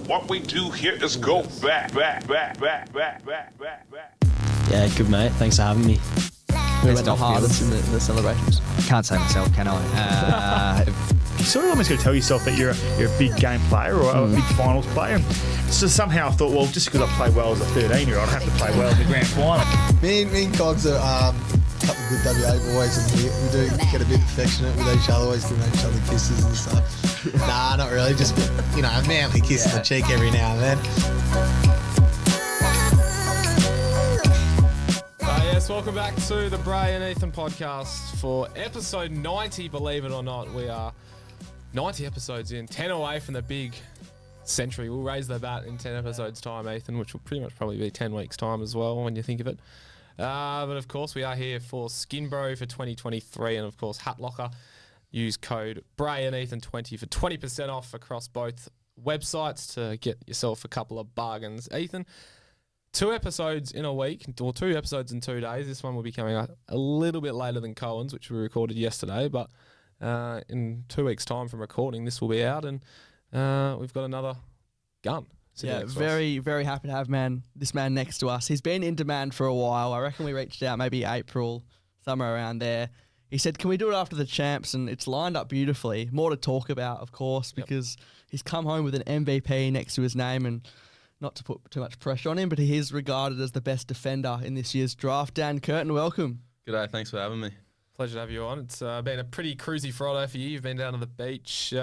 What we do here is go back. Yeah, good mate. Thanks for having me. Who went the hardest in the celebrations? Can't say myself, can I? You sort of almost got to tell yourself that you're a big game player or a big finals player. So somehow I thought, well, just because I play well as a 13-year-old, I have to play well in the grand final. Me and Cogs are a couple of good WA boys, and we do get a bit affectionate with each other, always giving each other kisses and stuff. Nah, not really, just, a manly kiss on the cheek every now and then. Yes, welcome back to the Bray and Ethan podcast for episode 90, believe it or not. We are 90 episodes in, 10 away from the big century. We'll raise the bat in 10 episodes' time, Ethan, which will pretty much probably be 10 weeks' time as well when you think of it. But of course, we are here for Skinbro for 2023, and of course, Hat Locker. Use code Bray and Ethan 20 for 20% off across both websites to get yourself a couple of bargains. Ethan, 2 episodes in a week, or 2 episodes in 2 days. This one will be coming out a little bit later than Cohen's, which we recorded yesterday, but in 2 weeks' time from recording, this will be out, and we've got another gun. Yeah, very, very happy to have this man next to us. He's been in demand for a while. I reckon we reached out maybe April, somewhere around there. He said, can we do it after the champs? And it's lined up beautifully. More to talk about, of course, because he's come home with an MVP next to his name, and not to put too much pressure on him, but he is regarded as the best defender in this year's draft. Dan Curtin, welcome. G'day, thanks for having me. Pleasure to have you on. It's been a pretty cruisy Friday for you. You've been down to the beach.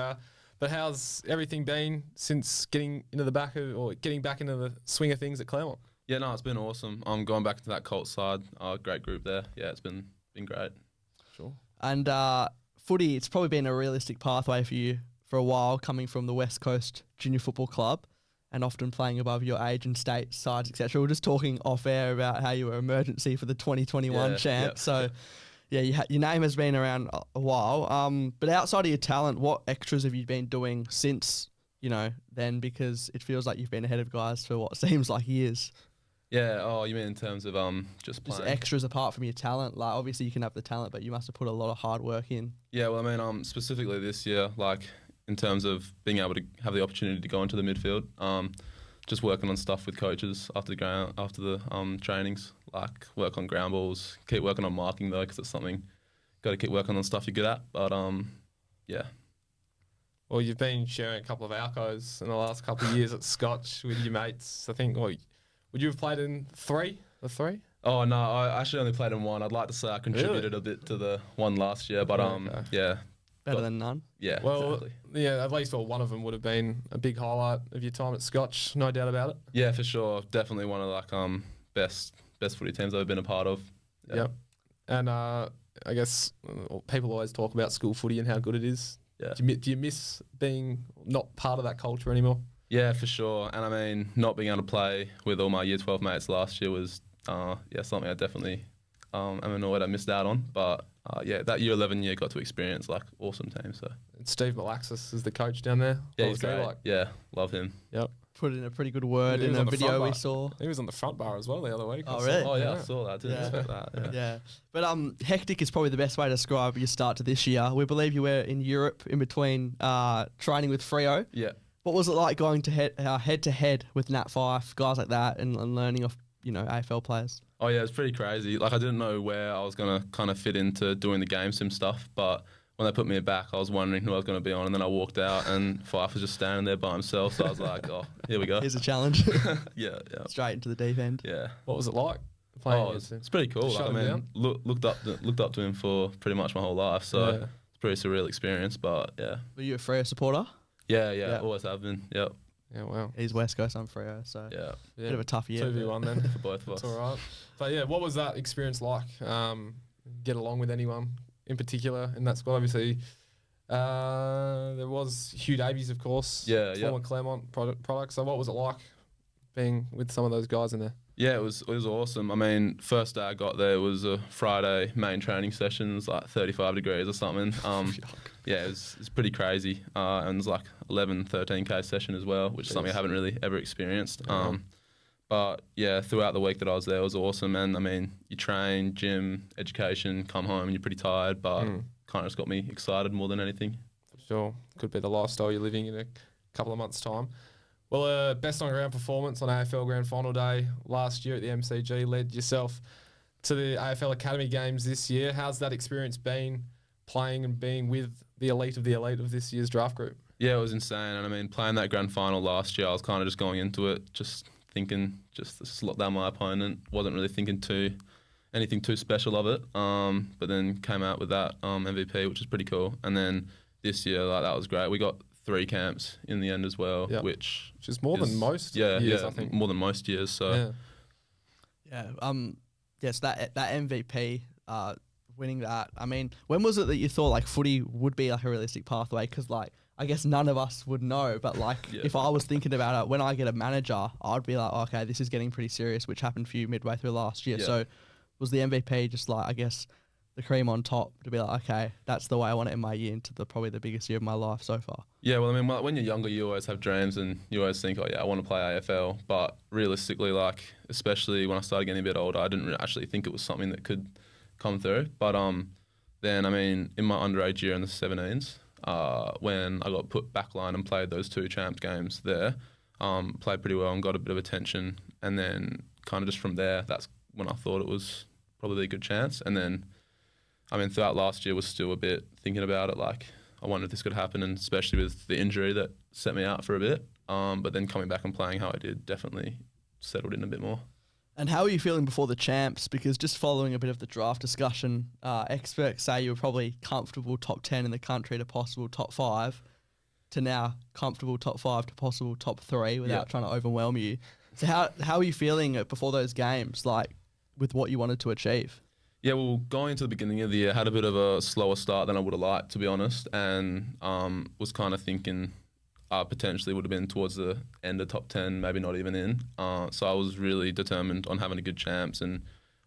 But how's everything been since getting back into the swing of things at Claremont? Yeah, no, it's been awesome. I'm going back to that Colt side. Great group there. Yeah, it's been great. Sure. And footy, it's probably been a realistic pathway for you for a while, coming from the West Coast Junior Football Club and often playing above your age and state sides, etc. We're just talking off air about how you were emergency for the 2021 champ. Yep. So, your name has been around a while. But outside of your talent, what extras have you been doing since, then? Because it feels like you've been ahead of guys for what seems like years. Yeah, you mean in terms of just playing? Just extras apart from your talent. Like, obviously you can have the talent, but you must have put a lot of hard work in. Yeah, well, I mean, specifically this year, in terms of being able to have the opportunity to go into the midfield, just working on stuff with coaches after the trainings, work on ground balls, keep working on marking though, because it's something got to keep working on stuff you're good at. But yeah. Well, you've been sharing a couple of alcos in the last couple of years at Scotch with your mates. I think, would you have played in the three? Oh, no, I actually only played in one. I'd like to say I contributed a bit to the one last year, but yeah. Better than none. Yeah, well, exactly. Yeah, at least one of them would have been a big highlight of your time at Scotch, no doubt about it. Yeah, for sure. Definitely one of best footy teams I've ever been a part of. Yep. And I guess people always talk about school footy and how good it is. Yeah. Do you miss being not part of that culture anymore? Yeah, for sure. And I mean, not being able to play with all my Year 12 mates last year was something I definitely am annoyed I missed out on. But that Year 11 year got to experience awesome teams. So Steve Malaxis is the coach down there. Yeah, he's great. Yeah, love him. Yep. Put in a pretty good word in a video we saw. He was on the front bar as well the other week. Oh, really? Oh, yeah, I saw that. I didn't expect that. Yeah. But hectic is probably the best way to describe your start to this year. We believe you were in Europe in between training with Freo. Yeah. What was it like going to head-to-head with Nat Fyfe, guys like that, and learning off, AFL players? Oh, yeah, it was pretty crazy. I didn't know where I was going to kind of fit into doing the game sim stuff, but when they put me back, I was wondering who I was going to be on, and then I walked out, and Fyfe was just standing there by himself, so I was like, oh, here we go. Here's a challenge. Yeah. Straight into the deep end. Yeah. What was it like? It's pretty cool. Looked up to him for pretty much my whole life, so it's a pretty surreal experience, but yeah. Were you a Freo supporter? Yeah, always have been, yep. Yeah, wow. He's West Coast, I'm Freo, so bit of a tough year. 2v1 then. For both of us. That's all right. But yeah, what was that experience like? Get along with anyone in particular in that squad? Obviously, there was Hugh Davies, of course. Former Claremont product. So what was it like being with some of those guys in there? Yeah, it was awesome. I mean, first day I got there, it was a Friday main training sessions, 35 degrees or something. Yeah, it was pretty crazy. And it was 11, 13K session as well, which is something I haven't really ever experienced. But yeah, throughout the week that I was there, it was awesome. And I mean, you train, gym, education, come home, and you're pretty tired, but kind of just got me excited more than anything. For sure. Could be the lifestyle you're living in a couple of months' time. Well, best on ground performance on AFL Grand Final Day last year at the MCG led yourself to the AFL Academy games this year. How's that experience been playing and being with the elite of this year's draft group? Yeah, it was insane. And I mean, playing that grand final last year, I was kind of just going into it, just thinking just to slot down my opponent. Wasn't really thinking anything too special of it. But then came out with that MVP, which is pretty cool. And then this year, like, that was great. We got 3 camps in the end as well, Yep. which is more than most years, I think. more than most years. So Yes, that MVP, winning that. I mean, when was it that you thought like footy would be like a realistic pathway? Because like I guess none of us would know, but like if I was thinking about it, when I get a manager, I'd be like, okay, this is getting pretty serious, which happened for you midway through last year. Yeah. So was the MVP just like, I guess, the cream on top to be like, okay, that's the way I want to end my year into probably the biggest year of my life so far? Yeah, well, I mean, when you're younger, you always have dreams and you always think, oh, yeah, I want to play AFL. But realistically, like, especially when I started getting a bit older, I didn't actually think it was something that could come through. But then, I mean, in my underage year in the 17s, when I got put backline and played those 2 champs games there, played pretty well and got a bit of attention. And then kind of just from there, that's when I thought it was probably a good chance. And then, I mean, throughout last year was still a bit thinking about it, like I wondered if this could happen, and especially with the injury that set me out for a bit. But then coming back and playing how I did definitely settled in a bit more. And how are you feeling before the champs? Because just following a bit of the draft discussion, experts say you were probably comfortable top 10 in the country to possible top 5 to now comfortable top 5 to possible top 3 without trying to overwhelm you. So how are you feeling before those games, like with what you wanted to achieve? Yeah, well, going into the beginning of the year, had a bit of a slower start than I would have liked, to be honest, and was kind of thinking potentially would have been towards the end of top 10, maybe not even in. So I was really determined on having a good champs, and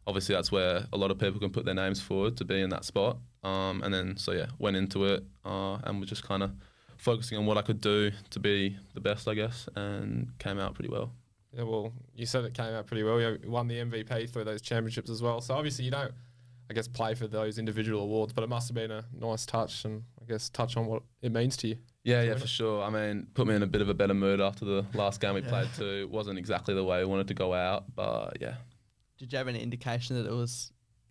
obviously that's where a lot of people can put their names forward to be in that spot. And then, went into it and was just kind of focusing on what I could do to be the best, I guess, and came out pretty well. Yeah, well, you said it came out pretty well. You won the MVP through those championships as well. So obviously you don't, I guess, play for those individual awards, but it must have been a nice touch and I guess touch on what it means to you. Yeah, for sure. I mean, put me in a bit of a better mood after the last game we played too. It wasn't exactly the way I wanted to go out, but yeah. Did you have any indication that it was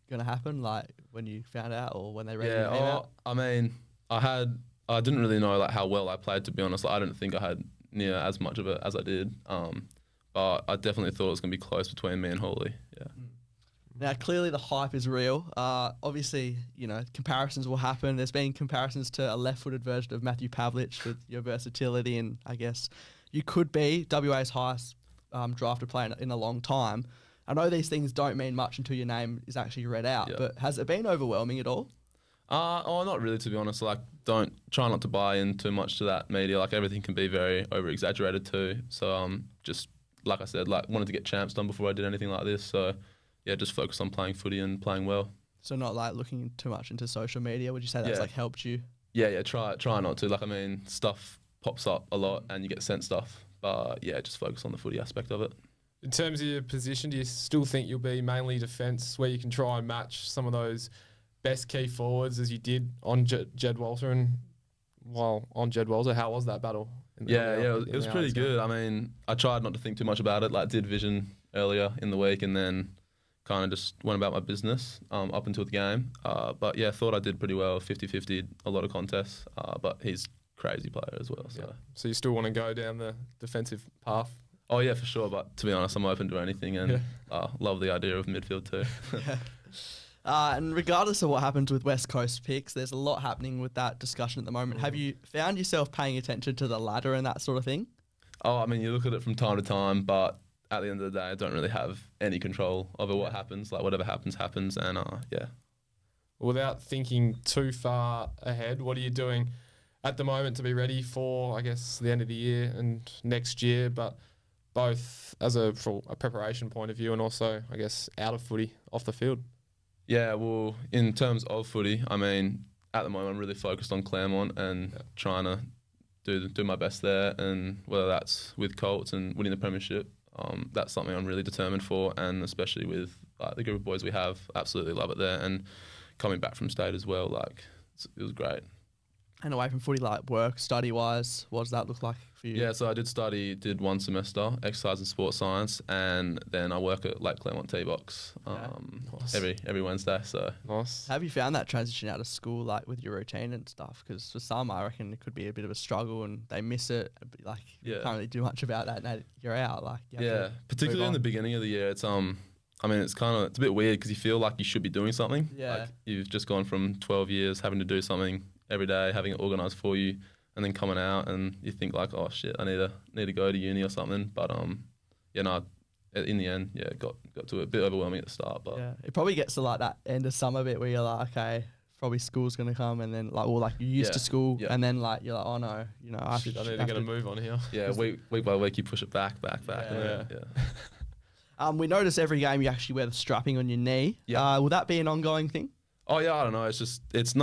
going to happen, like when you found out or when they read it came out? I mean, I didn't really know like how well I played, to be honest. Like, I didn't think I had near as much of it as I did. But I definitely thought it was going to be close between me and Hawley. Yeah. Now, clearly the hype is real. Obviously, comparisons will happen. There's been comparisons to a left-footed version of Matthew Pavlich with your versatility, and I guess you could be WA's highest drafted player in a long time. I know these things don't mean much until your name is actually read out, but has it been overwhelming at all? Not really, to be honest. Like, don't try not to buy in too much to that media. Like, everything can be very over-exaggerated too. So just like I said, like wanted to get champs done before I did anything like this. So yeah, just focus on playing footy and playing well. So not like looking too much into social media. Would you say that's like helped you? Yeah. Try not to. Like, I mean, stuff pops up a lot and you get sent stuff. But yeah, just focus on the footy aspect of it. In terms of your position, do you still think you'll be mainly defence, where you can try and match some of those best key forwards as you did on Jed Walter? And while on Jed Walter, how was that battle? It was pretty good. I mean, I tried not to think too much about it. Like, did vision earlier in the week and then kind of just went about my business up until the game. But yeah, thought I did pretty well, 50-50, a lot of contests. But he's a crazy player as well. So you still want to go down the defensive path? Oh yeah, for sure. But to be honest, I'm open to anything and love the idea of midfield too. And regardless of what happens with West Coast picks, there's a lot happening with that discussion at the moment. Have you found yourself paying attention to the ladder and that sort of thing? Oh, I mean, you look at it from time to time, but at the end of the day, I don't really have any control over what happens. Like, whatever happens, happens. And Without thinking too far ahead, what are you doing at the moment to be ready for, I guess, the end of the year and next year, but both from a preparation point of view and also, I guess, out of footy, off the field? Yeah, well, in terms of footy, I mean, at the moment I'm really focused on Claremont and trying to do my best there, and whether that's with Colts and winning the premiership, that's something I'm really determined for, and especially with the group of boys we have, absolutely love it there, and coming back from state as well, like it was great. And away from footy, like work, study-wise, what does that look like for you? Yeah, so I did 1 semester, exercise and sports science, and then I work at Lake Claremont T-Box Nice. every Wednesday. So Nice. Have you found that transition out of school, like with your routine and stuff? Because for some, I reckon it could be a bit of a struggle and they miss it. But, like, you Yeah. can't really do much about that now you're out. Like, you have yeah, to particularly move in the on. beginning of the year, it's I mean, it's a bit weird because you feel like you should be doing something. Yeah. Like you've just gone from 12 years having to do something every day, having it organised for you, and then coming out and you think like, oh shit, I need to go to uni or something. But yeah, no, in the end, yeah, it got to a bit overwhelming at the start. But Yeah, it probably gets to like that end of summer bit where you're like, okay, probably school's gonna come, and then like, or like you're used to school, yeah. and then like you're like, oh no, you know, I Shit, I need to have get a move on here. yeah, week by week you push it back. Yeah. And then, yeah. We notice every game you actually wear the strapping on your knee. Yeah. Will that be an ongoing thing? Oh yeah, I don't know. It's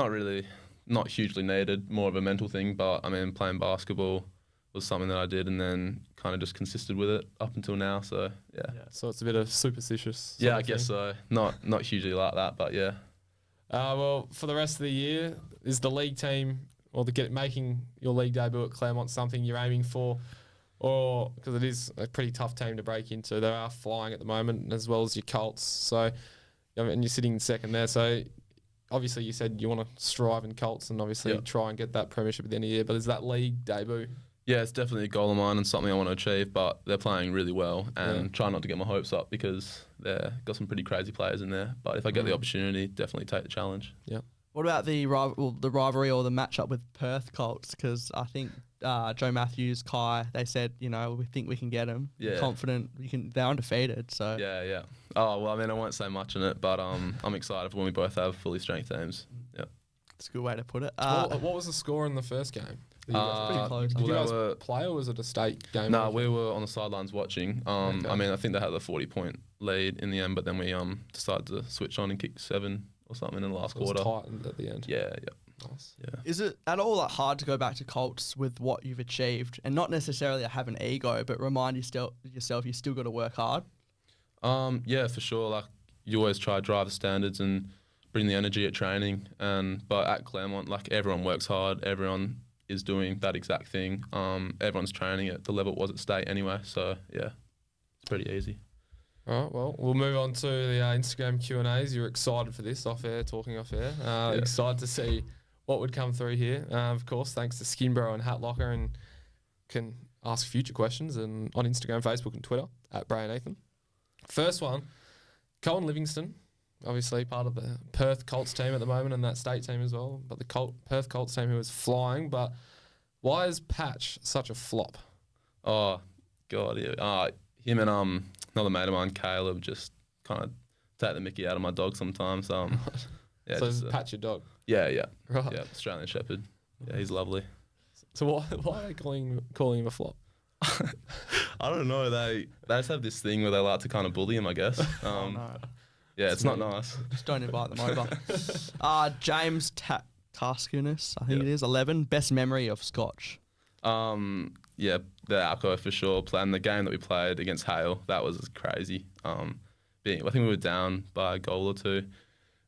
not hugely needed, more of a mental thing. But I mean, playing basketball was something that I did, and then kind of just consisted with it up until now. So yeah, So it's a bit of superstitious. yeah, sort I of guess thing. so. Not hugely like that, but yeah. Well, for the rest of the year, is the league team or making your league debut at Claremont something you're aiming for? Or because it is a pretty tough team to break into. They are flying at the moment, as well as your Colts. So, and you're sitting second there. So, obviously, you said you want to strive in Colts and obviously try and get that premiership at the end of the year. But is that league debut? Yeah, it's definitely a goal of mine and something I want to achieve. But they're playing really well, and try not to get my hopes up because they've got some pretty crazy players in there. But if I get the opportunity, definitely take the challenge. Yeah. What about the rivalry or the matchup with Perth Colts? Because I think Joe Matthews, Kai, they said, you know, we think we can get them. Yeah. Confident. They're undefeated. So Yeah. Oh well, I mean, I won't say much in it, but I'm excited for when we both have fully strength teams. Yeah. it's a good way to put it. What was the score in the first game? pretty close. Did you well, guys they were- play or was it a state game? No, we were on the sidelines watching. Okay. I mean, I think they had a 40-point lead in the end, but then we decided to switch on and kick 7 or something in the last It was quarter. tightened at the end. Yeah. Nice. Is it at all like hard to go back to Colts with what you've achieved and not necessarily have an ego, but remind yourself you still got to work hard? Yeah, for sure. Like you always try to drive the standards and bring the energy at training. But at Claremont, like everyone works hard. Everyone is doing that exact thing. Everyone's training at the level it was at state anyway. So yeah, it's pretty easy. All right, well, we'll move on to the Instagram Q&As. You're excited for this talking off air. Excited to see what would come through here. Of course, thanks to Skinbro and Hat Locker, and can ask future questions and on Instagram, Facebook and Twitter at Bray and Ethan. First one, Colin Livingston, obviously part of the Perth Colts team at the moment and that state team as well, but the Perth Colts team who is flying. But why is Patch such a flop? Oh, God, yeah. Him and another mate of mine, Caleb, just kind of take the mickey out of my dog sometimes. Yeah, So just, is Patch your dog? yeah, Right. yeah, Australian Shepherd. Yeah, he's lovely. So why are they calling him a flop? I don't know. They just have this thing where they like to kind of bully him, I guess. Yeah, it's not nice. Just don't invite them over. James Taskunis, I think it is, 11. Best memory of Scotch. Yeah, the Alco for sure. And the game that we played against Hale, that was crazy. I think we were down by a goal or two,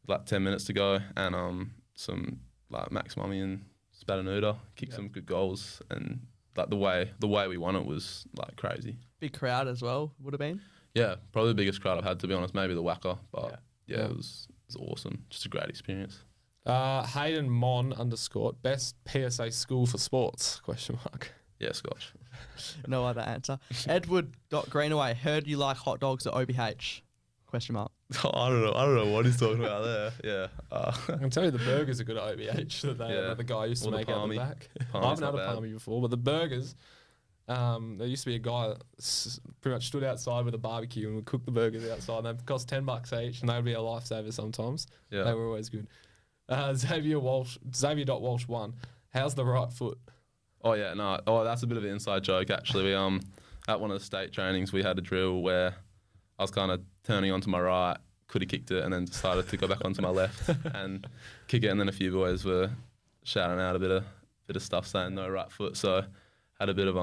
like 10 minutes to go, and some like Max Mummy and Spatanuda kicked some good goals, and like the way we won it was like crazy. Big crowd as well, would have been. Yeah, probably the biggest crowd I've had, to be honest. Maybe the Wacker, but Yeah. it was awesome. Just a great experience. Hayden Mon _ best PSA school for sports ? Yeah, Scotch. No other answer. Edward.Greenaway, heard you like hot dogs at OBH? ? I don't know what he's talking about there. Yeah. I can tell you the burgers are good at OBH that the guy used to Or the make out the palmy. back. I Palmy's haven't had not a bad. palmy before, but the burgers, there used to be a guy that pretty much stood outside with a barbecue and would cook the burgers outside. And they cost $10 each, and they would be a lifesaver sometimes. Yeah. They were always good. Xavier.Walsh 1. How's the right foot? Oh yeah, no. Oh, that's a bit of an inside joke actually. We at one of the state trainings we had a drill where I was kind of turning onto my right, could have kicked it, and then decided to go back onto my left and kick it. And then a few boys were shouting out a bit of stuff saying no right foot. So had a bit of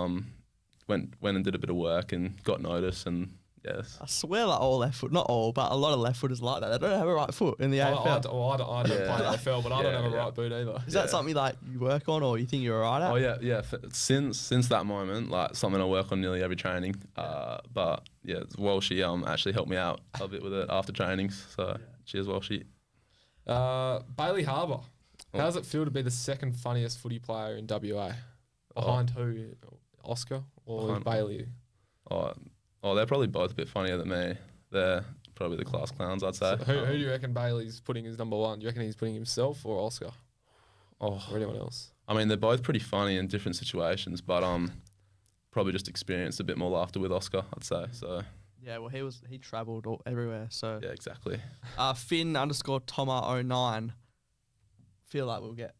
went and did a bit of work and got noticed, and Yes. I swear, like all left foot, not all, but a lot of left footers like that. They don't have a right foot in the I AFL. don't play AFL, but I don't have a right boot either. Is that something like you work on, or you think you're alright at? Oh yeah. Since that moment, like something I work on nearly every training. But yeah, Walshy actually helped me out a bit with it after trainings. So cheers, Walshy. Bailey Harbour. How does it feel to be the second funniest footy player in WA? Behind who? Oscar or Bailey? Oh, they're probably both a bit funnier than me. They're probably the class clowns, I'd say. So who do you reckon Bailey's putting as number one? Do you reckon he's putting himself or Oscar? Or anyone else? I mean, they're both pretty funny in different situations, but probably just experienced a bit more laughter with Oscar, I'd say. So Yeah, well, he travelled everywhere. So yeah, exactly. Finn_Toma09. Feel like we'll get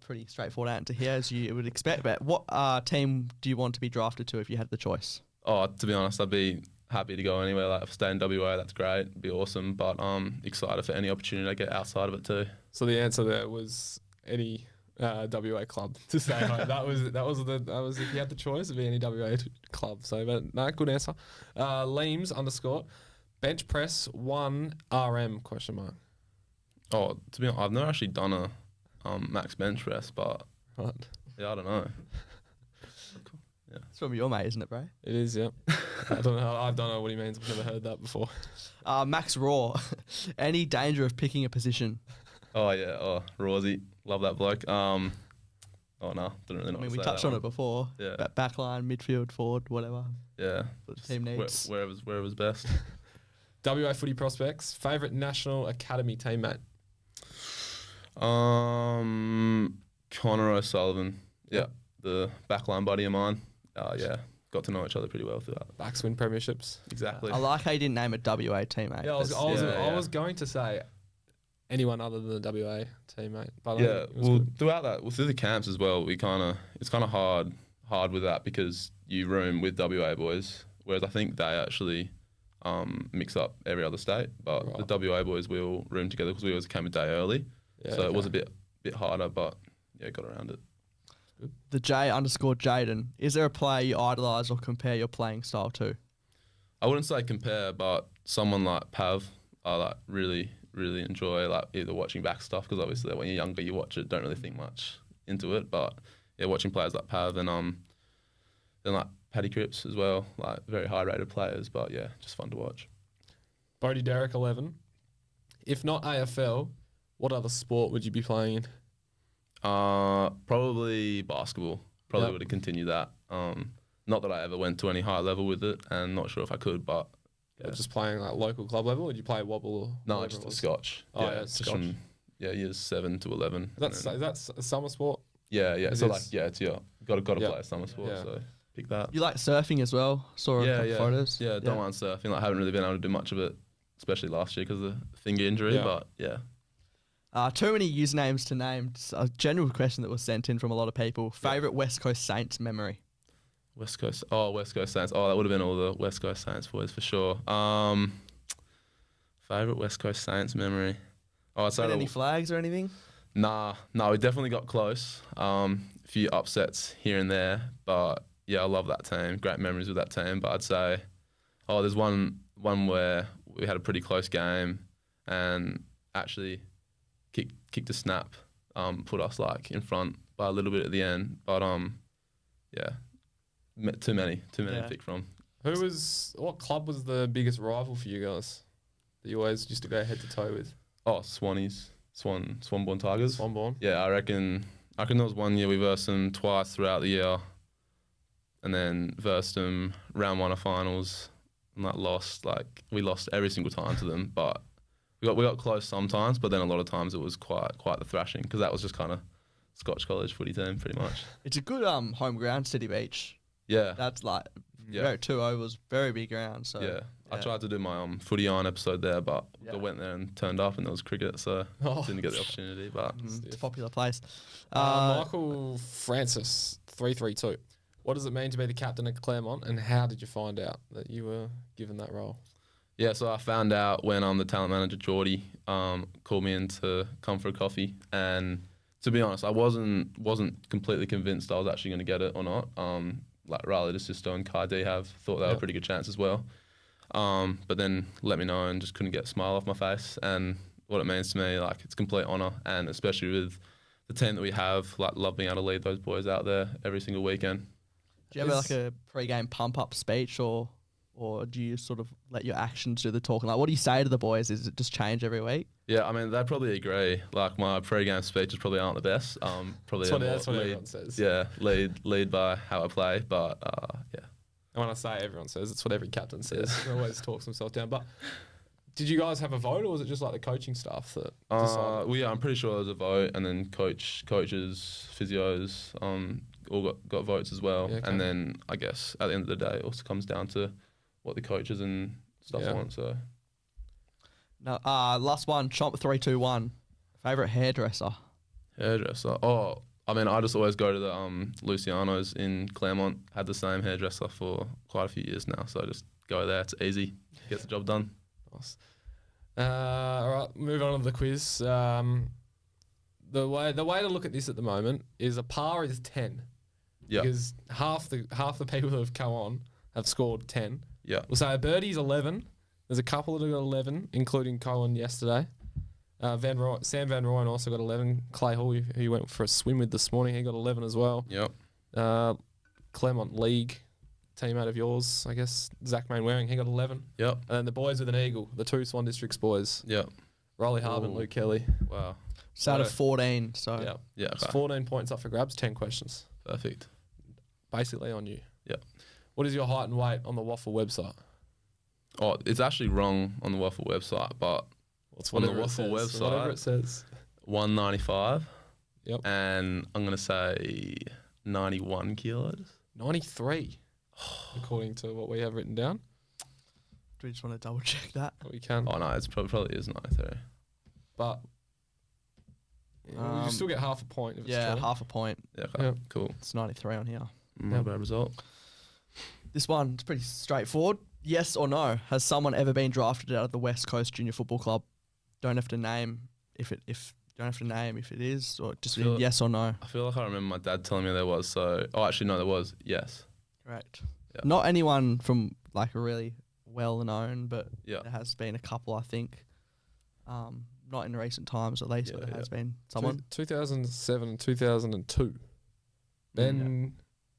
pretty straightforward answer here, as you would expect. But what team do you want to be drafted to if you had the choice? Oh, to be honest, I'd be happy to go anywhere. Like, if I stay in WA, that's great. It'd be awesome. But I'm excited for any opportunity I get outside of it too. So the answer there was any WA club to say hi. That was if you had the choice, it'd be any WA club. So, but no, good answer. Leams _ bench press 1 RM ? Oh, to be honest, I've never actually done a max bench press, but Right. yeah, I don't know. It's from your mate, isn't it, Bray? It is, yeah. I don't know what he means. I've never heard that before. Max Raw. Any danger of picking a position? Oh yeah, Rawsy, love that bloke. Oh no, didn't really know. I mean, what to we say touched that on one. it before. Yeah. Backline, midfield, forward, whatever. Yeah, What the team needs. wherever's best. WA footy prospects. Favourite National Academy teammate? Connor O'Sullivan. Yeah, the backline buddy of mine. Yeah, got to know each other pretty well through that. Backs win premierships. Exactly. I like how you didn't name a WA teammate. Yeah, I was going to say anyone other than the WA teammate. But I think it was good. through the camps as well, it's kind of hard with that because you room with WA boys, whereas I think they actually mix up every other state. But Right. the WA boys we all room together because we always came a day early, so it was a bit harder, but yeah, got around it. The J_Jaden. Is there a player you idolise or compare your playing style to? I wouldn't say compare, but someone like Pav, I like really enjoy like either watching back stuff because obviously when you're younger you watch it, don't really think much into it, but yeah, watching players like Pav and then like Paddy Cripps as well, like very high rated players, but yeah, just fun to watch. Bodie Derrick 11. If not AFL, what other sport would you be playing in? Probably basketball. Probably Yep. would have continued that. Not that I ever went to any high level with it, and not sure if I could, but yeah. Just playing like local club level, or did you play Wobble? Or No, whatever just it a was? Scotch. Oh, yeah, just Scotch. from years 7 to 11. Is that a summer sport? Yeah. It So is. like, yeah, it's got to Yeah. play a summer sport. Yeah. So pick that. You like surfing as well? Saw a couple photos. Yeah, don't mind surfing. Like, haven't really been able to do much of it, especially last year because of the finger injury. Yeah. But yeah, Too many usernames to name. Just a general question that was sent in from a lot of people. Favourite West Coast Saints memory? West Coast Saints. Oh, that would have been all the West Coast Saints boys for sure. Favorite West Coast Saints memory. Oh, I'd say Any flags or anything? Nah, we definitely got close. A few upsets here and there, but yeah, I love that team. Great memories with that team. But I'd say, there's one where we had a pretty close game, and actually kicked a snap, put us like in front by a little bit at the end. But yeah, too many to pick from. What club was the biggest rival for you guys that you always used to go head to toe with? Oh, Swannies, Swanborn Tigers. Swanborn. Yeah, I reckon there was one year we versed them twice throughout the year, and then versed them round 1 of finals, and we lost every single time to them. But we got close sometimes, but then a lot of times it was quite the thrashing because that was just kind of Scotch College footy team pretty much. It's a good home ground, City Beach. Yeah, That's like Yeah. 2 overs, very big ground. So yeah. I tried to do my footy on episode there, but Yeah. I went there and turned up, and there was cricket, so didn't get the opportunity. But It's a popular place. Michael Francis 332. What does it mean to be the captain at Claremont, and how did you find out that you were given that role? yeah, so I found out when the talent manager Geordie called me in to come for a coffee, and to be honest, I wasn't completely convinced I was actually going to get it or not. Like Riley DeSisto and Kai D thought they were a pretty good chance as well. But then let me know and just couldn't get a smile off my face. And what it means to me, like, it's complete honour, and especially with the team that we have, like, love being able to lead those boys out there every single weekend. Do you have like a pre-game pump-up speech, or do you sort of let your actions do the talking? Like, what do you say to the boys? Is it just change every week? Yeah, I mean, they probably agree. Like, my pre-game speeches probably aren't the best. Probably That's what lead, everyone says. Yeah, lead by how I play, but yeah. And when I say everyone says, it's what every captain says. He always talks himself down. But did you guys have a vote, or was it just like the coaching staff that decided? Well, yeah, I'm pretty sure there was a vote, and then coaches, physios, all got votes as well. Yeah, okay. And then I guess at the end of the day, it also comes down to what the coaches and stuff want. So No, last one, Chomp 321. Favorite hairdresser? hairdresser. Oh, I mean, I just always go to the Luciano's in Claremont. Had the same hairdresser for quite a few years now, so I just go there. It's easy, gets the job done. Nice. All right, moving on to the quiz. The way to look at this at the moment is a par is 10. Yeah, Because half the people who have come on have scored 10. yeah, We'll say a birdie's 11. There's a couple that have got 11, including Cohen yesterday. Sam Van Rooyen also got 11. Clay Hall, who you went for a swim with this morning, he got 11 as well. yep, Claremont League, teammate of yours, I guess, Zach Mainwaring, he got 11. yep, And then the boys with an eagle, the two Swan Districts boys, yep. Rolly Harb and Ooh. Luke Kelly. Wow, It's out of 14, so Yeah. yeah, It's okay. 14 points up for grabs, 10 questions. Perfect. Basically on you. Yep. What is your height and weight on the Waffle website? Oh, it's actually wrong on the Waffle website, but What's on the whatever it Waffle says, website, whatever it says. 195. Yep. And I'm gonna say 91 kilos. 93, according to what we have written down. do we just want to double check that? We can, Oh no, it's probably is 93. but you can still get half a point if it's Yeah, true. half a point. Yeah, okay, Yep. cool. It's 93 on here. Not a bad result. This one's pretty straightforward. Yes or no? Has someone ever been drafted out of the West Coast Junior Football Club? Don't have to name if it is, or just Feel- yes or no. I feel like I remember my dad telling me there was. So, oh, actually, no, there was. Yes. Correct. Yeah. Not anyone from like a really well known, but Yeah. there has been a couple, I think. Not in recent times, at least, but Yeah, there has yeah. been someone. 2007 and 2002. Ben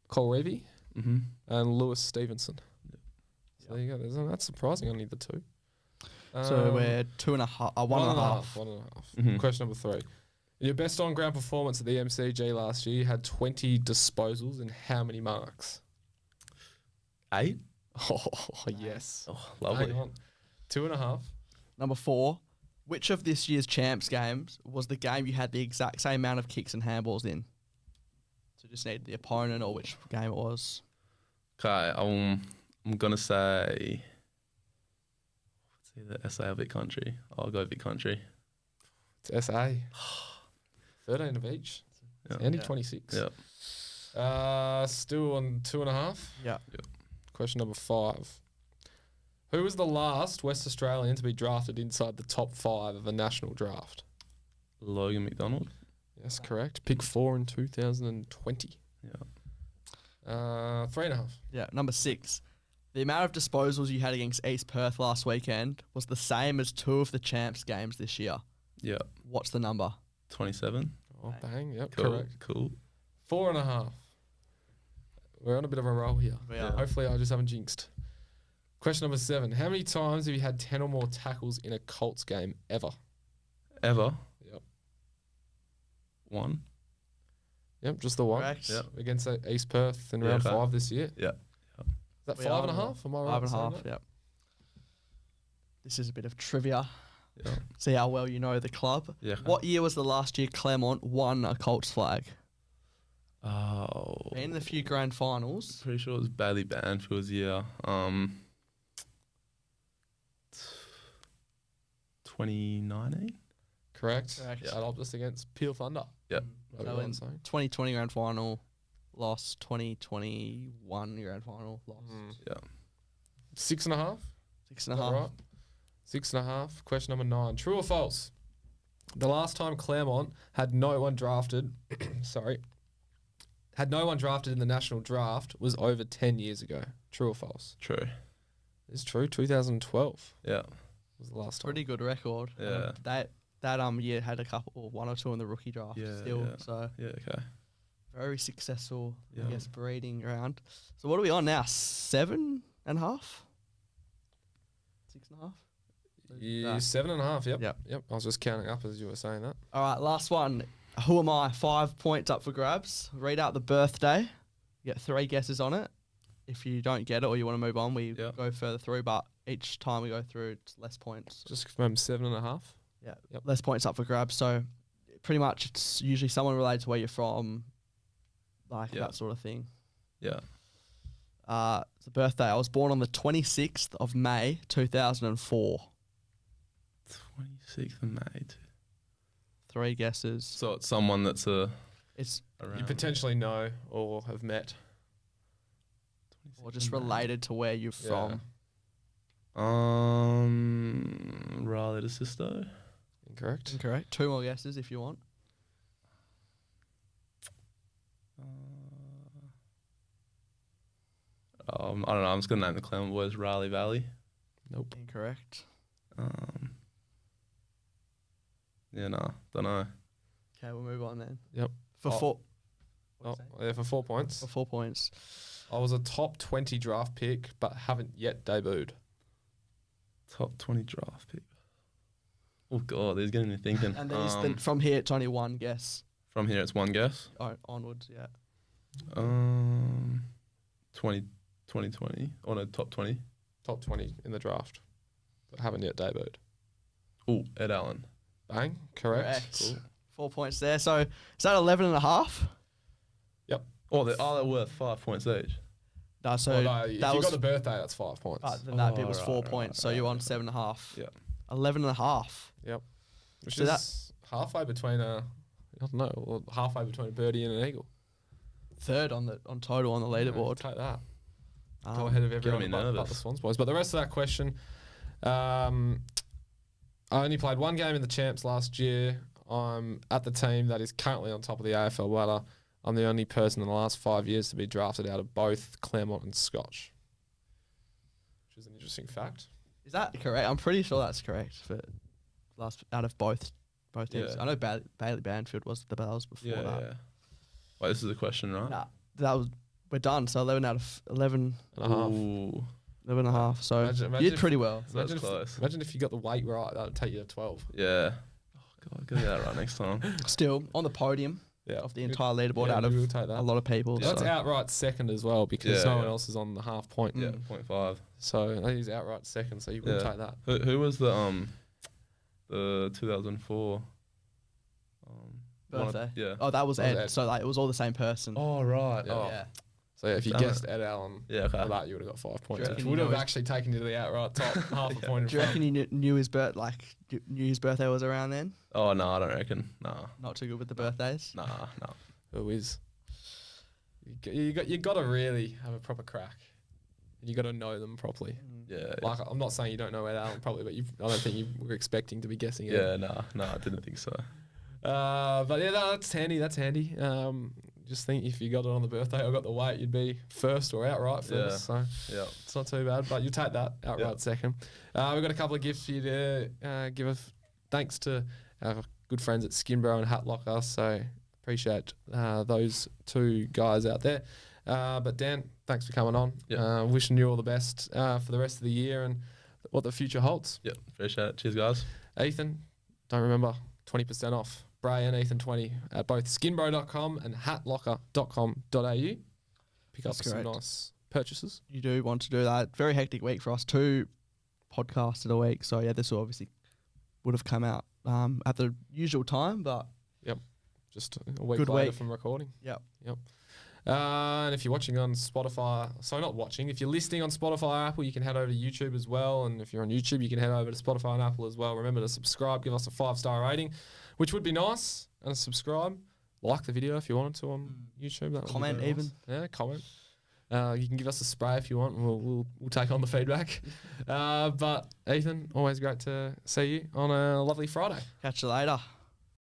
Colrevy Mm-hmm. and Lewis Stevenson. So there you go. That's surprising, only the two. So we're 2.5, one and a half. 1.5. Mhm. Question number 3. In your best on-ground performance at the MCG last year, you had 20 disposals and how many marks? 8. Oh, yes. Oh, lovely. Hang on. 2.5. Number 4. Which of this year's champs games was the game you had the exact same amount of kicks and handballs in? So just need the opponent or which game it was. Okay, I'm gonna say it's either SA or Vic Country. I'll go Vic Country. It's SA. 13 of each. Yeah. Andy 26. Yeah. Still on 2.5. Yeah. Question number 5. Who was the last West Australian to be drafted inside the top 5 of a national draft? Logan McDonald. Yes, correct. Pick 4 in 2020. Yeah. 3.5. Yeah. Number 6. The amount of disposals you had against East Perth last weekend was the same as 2 of the champs games this year. Yeah. What's the number? 27. Oh, bang. Yep, Cool. correct. Cool. 4.5. We're on a bit of a roll here. We are. Hopefully I just haven't jinxed. Question number 7. How many times have you had 10 or more tackles in a Colts game ever? Ever. Yep. 1. Yep, just the one. Correct. Yep. Against East Perth in Yeah, round okay. 5 this year. Yeah. Is that We 5.5? Am I right? in saying 5.5, that? yep. This is a bit of trivia. Yeah. See how well you know the club. Yeah. What year was the last year Claremont won a Colts flag? Oh. Been in a few grand finals. Pretty sure it was Bailey Banfield's year. 2019. Correct. Correct. That helped us against Peel Thunder. Yep. That'd be So what I'm in saying. 2020 grand final, lost. 2021 grand final, lost. Yeah. 6.5. 6.5. Right. 6.5. Question number 9. True or false? The last time Claremont had no one drafted, had no one drafted in the national draft was over 10 years ago. True or false? True. It's true. 2012 Yeah. was the last time. Pretty good record. Yeah. That year had a couple, one or two in the rookie draft still. Yeah. So Yeah. Okay. very successful, Yeah. I guess, breeding ground. So what are we on now? 7.5? 6.5? Yeah, 7.5. Yep. Yep. Yep. I was just counting up as you were saying that. All right, last one. Who am I? 5 points up for grabs. Read out the birthday. You get 3 guesses on it. If you don't get it or you want to move on, we go further through. But each time we go through, it's less points. Just confirm 7.5. Yeah. Yep. Less points up for grabs. So pretty much it's usually someone related to where you're from, like that sort of thing. Yeah. The birthday. I was born on the 26th of May, 2004. 26th of May. 3 guesses. So it's someone that's It's around. You potentially know or have met. or just related to where you're from. Riley to Sisto. Incorrect. Incorrect. 2 more guesses if you want. I don't know. I'm just gonna name the Clement boys. Riley Valley. Nope. Incorrect. Yeah, no, don't know. Okay, we'll move on then. Yep. For Oh. 4. Oh, yeah, for 4 points. For 4 points. I was a top 20 draft pick, but haven't yet debuted. Top 20 draft pick. Oh god, he's getting me thinking. And then from here, it's only 1 guess. From here, it's 1 guess. Onwards, yeah. 2020 or no, top 20. Top 20 in the draft, but haven't yet debuted. Oh, Ed Allen. Bang. Correct. Correct. 4 points there. So is that 11.5? Yep. Oh, they're worth 5 points each. No, so Well, no, if that you was got the birthday, that's 5 points. but then that bit Oh, was right, 4 right, points. So right, you're on right. 7.5. Yeah. 11.5. Yep. Which So is halfway between I don't know, or halfway between a birdie and an eagle. Third on total on the leaderboard. Take that. Go Um, ahead of me everyone but the nervous. Swans boys. But the rest of that question, I only played 1 game in the champs last year. I'm at the team that is currently on top of the AFL ladder. I'm the only person in the last 5 years to be drafted out of both Claremont and Scotch, which is an interesting fact. Is that correct? I'm pretty sure that's correct for last out of both teams. Yeah. I know Bailey Banfield was the Bells before Yeah, that. yeah. Wait, this is a question, right? Nah, we're done. So 11 out of 11, And a half. Ooh. 11.5. So Imagine you did if- pretty well. That's close. Imagine if you got the weight right, that would take you to 12. Yeah. Oh god, get that right next time. Still on the podium Yeah. of the entire leaderboard Yeah, out we will of take that. a lot of people. That's so. outright second as well because Yeah, no one yeah. else is on the half point. Yeah, 0.5. So he's outright second, so you will Yeah. take that. Who was the 2004 Birthday. Yeah. Oh, that was That was Ed. Ed. So like it was all the same person. Oh right. Yeah. Oh. Yeah. So yeah, if you Damn guessed it. Ed Allen Yeah. Okay. for that, you would have got 5 points, Do you which reckon would you have know his- actually taken you to the outright top half a point in Do you front. reckon you knew his knew his birthday was around then? Oh no, I don't reckon. Nah. Not too good with the birthdays. Nah. Nah. Who is? You got to really have a proper crack. And you got to know them properly. Yeah. Like I'm not saying you don't know Ed Allen probably, but I don't think you were expecting to be guessing it. Yeah. Nah. I didn't think so. But yeah, no, that's handy. That's handy. Just think if you got it on the birthday or got the weight, you'd be first or outright first. So Yeah. it's not too bad. But you take that outright second. We've got a couple of gifts for you to give us. Thanks to our good friends at Skinbro and Hat Locker. So appreciate those 2 guys out there. But Dan, thanks for coming on. Yeah. Wishing you all the best for the rest of the year and what the future holds. Yeah. Appreciate it. Cheers, guys. Ethan, don't remember 20% off. Bray and Ethan 20 at both skinbro.com and hatlocker.com.au. Pick up That's some correct. nice purchases. You do want to do that. Very hectic week for us. 2 podcasts in a week. So yeah, this will obviously would have come out at the usual time, but Just a week Good later week. from recording. Yep. And if you're watching on Spotify, not watching, if you're listening on Spotify or Apple, you can head over to YouTube as well. And if you're on YouTube, you can head over to Spotify and Apple as well. Remember to subscribe, give us a 5-star rating, which would be nice. And subscribe, like the video if you wanted to on YouTube. That would be Comment very even. nice. Yeah, comment. You can give us a spray if you want. And we'll take on the feedback. But Ethan, always great to see you on a lovely Friday. catch you later.